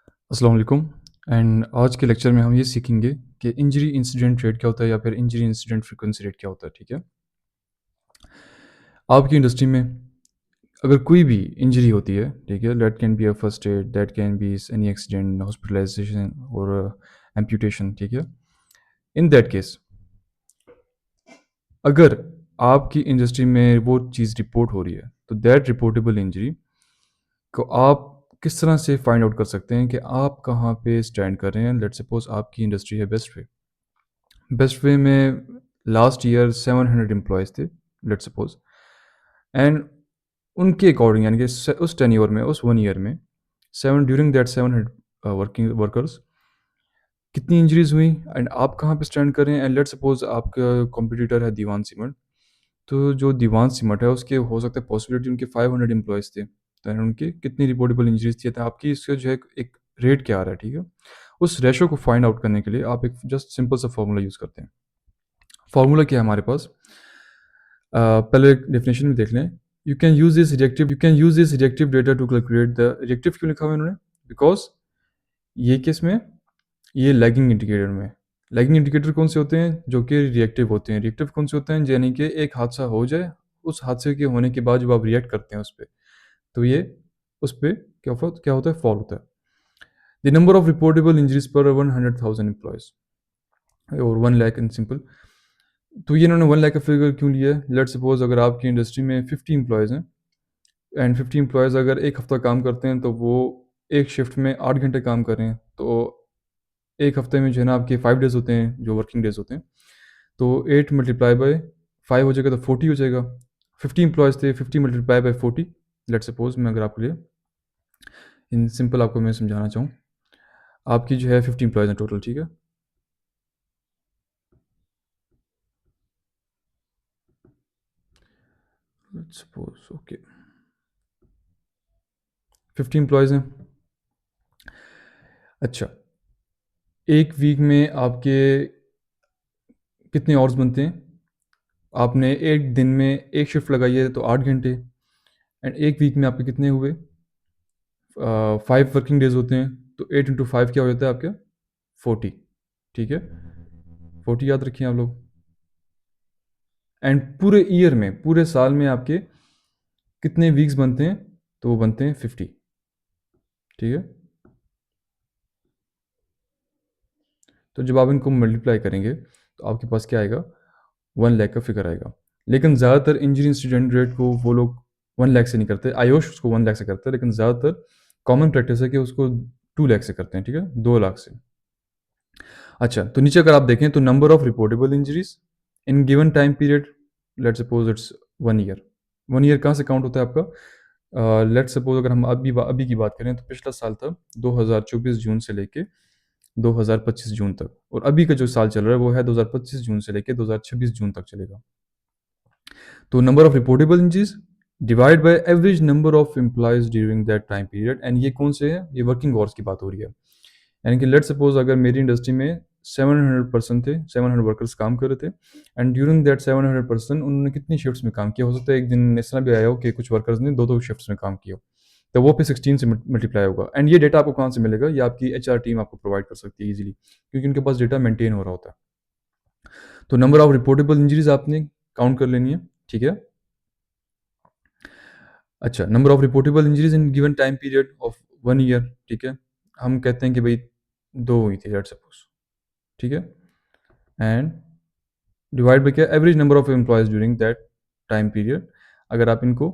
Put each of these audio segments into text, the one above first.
अस्सलाम वालेकुम एंड आज के लेक्चर में हम ये सीखेंगे कि इंजरी इंसिडेंट रेट क्या होता है या फिर इंजरी इंसिडेंट फ्रीक्वेंसी रेट क्या होता है। ठीक है, आपकी इंडस्ट्री में अगर कोई भी इंजरी होती है, ठीक है, that can be a first aid, that can be any accident, hospitalisation और एम्पूटेशन। ठीक है, इन दैट केस अगर आपकी इंडस्ट्री में वो चीज़ रिपोर्ट हो रही है तो दैट रिपोर्टेबल इंजरी को आप किस तरह से फाइंड आउट कर सकते हैं कि आप कहाँ पे स्टैंड कर रहे हैं। लेट्स सपोज आपकी इंडस्ट्री है बेस्ट वे में लास्ट ईयर 700 एम्प्लॉयज़ थे, लेट्स सपोज, एंड उनके अकॉर्डिंग यानी कि उस टेन्योर में, उस 1 ईयर में, seven during that 700 working workers कितनी इंजरीज हुई एंड आप कहाँ पे स्टैंड कर रहे हैं। एंड लेट्स सपोज आपका कॉम्पिटिटर है दीवान सीमेंट, तो जो दीवान सीमेंट है उसके हो सकता है पॉसिबिलिटी उनके 500 एम्प्लॉयज़ थे, तो उनकी कितनी रिपोर्टेबल इंजरीज थी, तो आपकी इसका जो है एक रेट क्या आ रहा है। ठीक है, उस रेशो को फाइंड आउट करने के लिए आप एक जस्ट सिंपल सा फॉर्मूला यूज़ करते हैं। फॉर्मूला क्या है हमारे पास, पहले एक डेफिनेशन में देख लें। You can use this reactive data to calculate the reactive. क्यों लिखा हुआ है इन्होंने? बिकॉज ये किस में, ये लैगिंग इंडिकेटर में। लैगिंग इंडिकेटर कौन से होते हैं? जो कि रिएक्टिव होते हैं। रिएक्टिव कौन से होते हैं? यानी कि एक हादसा हो जाए, उस हादसे के होने के बाद जब आप रिएक्ट करते हैं उस पर, तो ये उस पर क्या होता है, फॉल होता है। The number of reportable injuries पर 100,000 एम्प्लॉयज और 1 लाख इन सिंपल। तो ये इन्होंने 1 लाख का फिगर क्यों लिया है? लेट सपोज अगर आपकी इंडस्ट्री में 50 एम्प्लॉयज़ हैं एंड 50 एम्प्लॉयज़ अगर एक हफ्ता काम करते हैं तो वो एक शिफ्ट में 8 घंटे काम कर रहे हैं, तो एक हफ्ते में जो है ना आपके 5 डेज़ होते हैं जो वर्किंग डेज़ होते हैं, तो 8 × 5 हो जाएगा तो 40 हो जाएगा। 50 एम्प्लॉयज़ थे, 50 × 5/40। लेट सपोज मैं अगर आपके लिए इन सिंपल आपको मैं समझाना चाहूँ, आपकी जो है 50 एम्प्लॉयज़ हैं टोटल। ठीक है, लेट सपोज ओके 50 एम्प्लॉयज़ हैं। अच्छा, एक वीक में आपके कितने आवर्स बनते हैं? आपने एक दिन में एक शिफ्ट लगाई है तो 8 घंटे, एंड एक वीक में आपके कितने हुए? 5 वर्किंग डेज होते हैं, तो 8 × 5 क्या हो जाता है आपका? 40। ठीक है, 40 याद रखिए आप लोग। एंड पूरे ईयर में, पूरे साल में आपके कितने वीक्स बनते हैं? तो वो बनते हैं 50। ठीक है, तो जब आप इनको मल्टीप्लाई करेंगे तो आपके पास क्या आएगा? 1 लाख का फिगर आएगा। लेकिन ज़्यादातर इंजरी इंसिडेंट रेट को वो लोग 1 लाख से नहीं करते। आयुष उसको 1 लाख से करता है, लेकिन ज़्यादातर कॉमन प्रैक्टिस है कि उसको 2 लाख से करते हैं। ठीक है, 2 लाख से। अच्छा, तो नीचे अगर आप देखें तो number of reportable injuries in given time period, let suppose it's 1 year. 1 year कहाँ से काउंट होता है आपका? लेट सपोज अगर हम अभी की बात करें तो पिछला साल था 2024 जून से लेके 2025 जून तक, और अभी का जो साल चल रहा है वो है 2025 जून से लेके 2026 जून तक चलेगा। तो number of reportable injuries divide by average number of employees during that time period, and ये कौन से है? ये वर्किंग आवर्स की बात हो रही है। यानी कि लेट सपोज अगर मेरी इंडस्ट्री में 700 पर्सन थे, 700 वर्कर्स काम कर रहे थे, एंड ड्यूरिंग दैट 700 पर्सन उन्होंने कितनी शिफ्ट्स में काम किया? हो सकता है एक दिन इस तरह भी आया हो कि कुछ वर्कर्स ने दो दो शिफ्ट्स में काम किया, तो वो फिर 16 से मल्टीप्लाई होगा। एंड ये डेटा आपको कहाँ से मिलेगा? ये आपकी HR टीम आपको प्रोवाइड कर सकती है ईजिली, क्योंकि उनके पास डेटा मेंटेन हो रहा होता है। तो नंबर ऑफ रिपोर्टेबल इंजरीज आपने काउंट कर लेनी है। ठीक है, अच्छा, number of reportable injuries in given time period of 1 year. ठीक है, हम कहते हैं कि भाई 2 हुई थी, लेट सपोज। ठीक है, एंड डिवाइड बाई क्या? Average number of employees during that time period. अगर आप इनको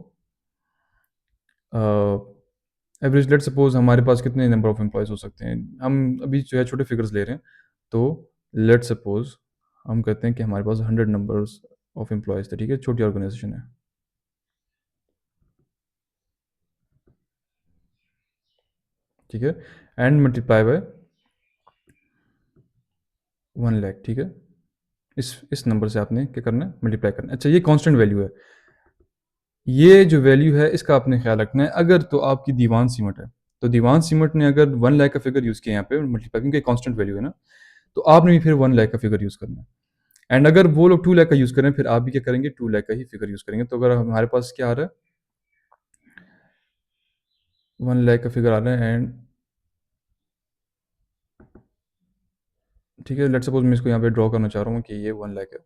एवरेज, लेट सपोज हमारे पास कितने नंबर ऑफ एम्प्लॉयज़ हो सकते हैं, हम अभी जो है छोटे फिगर्स ले रहे हैं, तो लेट सपोज हम कहते हैं कि हमारे पास 100 नंबर्स ऑफ एम्प्लॉयज़ थे। ठीक है, छोटी ऑर्गेनाइजेशन है। ठीक है, एंड मल्टीप्लाई बाय 1 लाख। ठीक है, इस नंबर से आपने क्या करना है? मल्टीप्लाई करना है। अच्छा, ये कांस्टेंट वैल्यू है, ये जो वैल्यू है इसका आपने ख्याल रखना है। अगर तो आपकी दीवान सीमेंट है, तो दीवान सीमेंट ने अगर 1 लाख का फिगर यूज़ किया यहाँ पे मल्टीप्लाई, क्योंकि कांस्टेंट वैल्यू है ना, तो आपने भी फिर 1 लाख का फिगर यूज़ करना है। एंड अगर वो लोग 2 लाख का यूज़ करें, फिर आप भी क्या करेंगे? 2 लाख का ही फिगर यूज़ करेंगे। तो अगर हमारे पास क्या आ रहा है? 1 लाख का फिगर आ रहा है, एंड ठीक है, लेट्स सपोज़ मैं इसको यहाँ पे ड्रॉ करना चाह रहा हूँ कि ये 1 लाख है,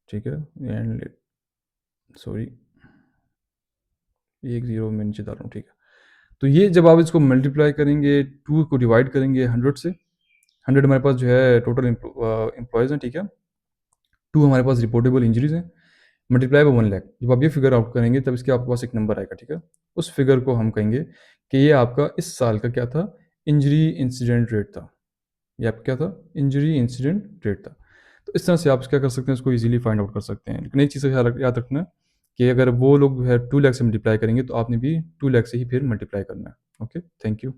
ठीक है? एंड सॉरी, एक ज़ीरो मैं नीचे डाल रहा हूँ, ठीक है। तो ये जब आप इसको मल्टीप्लाई करेंगे, 2 को डिवाइड करेंगे 100 से, 100 हमारे पास जो है टोटल एम्प्लॉइज़ हैं, ठीक है? 2 हमारे पास रिपोर्टेबल इंजरीज़ हैं, मल्टीप्लाई बाय 1 लाख। जब आप ये फिगर आउट करेंगे तब इसके आपके पास एक नंबर आएगा, ठीक है? उस फिगर को हम कहेंगे कि ये आपका इस साल का क्या था, इंजरी इंसिडेंट रेट था। ये आपका क्या था? इंजरी इंसिडेंट रेट था। तो इस तरह से आप क्या कर सकते हैं, इसको ईज़िली फाइंड आउट कर सकते हैं। लेकिन एक चीज़ का याद रखना कि अगर वो लोग जो है 2 लाख से मल्टीप्लाई करेंगे तो आपने भी 2 लाख से ही फिर मल्टीप्लाई करना है। Okay, thank you.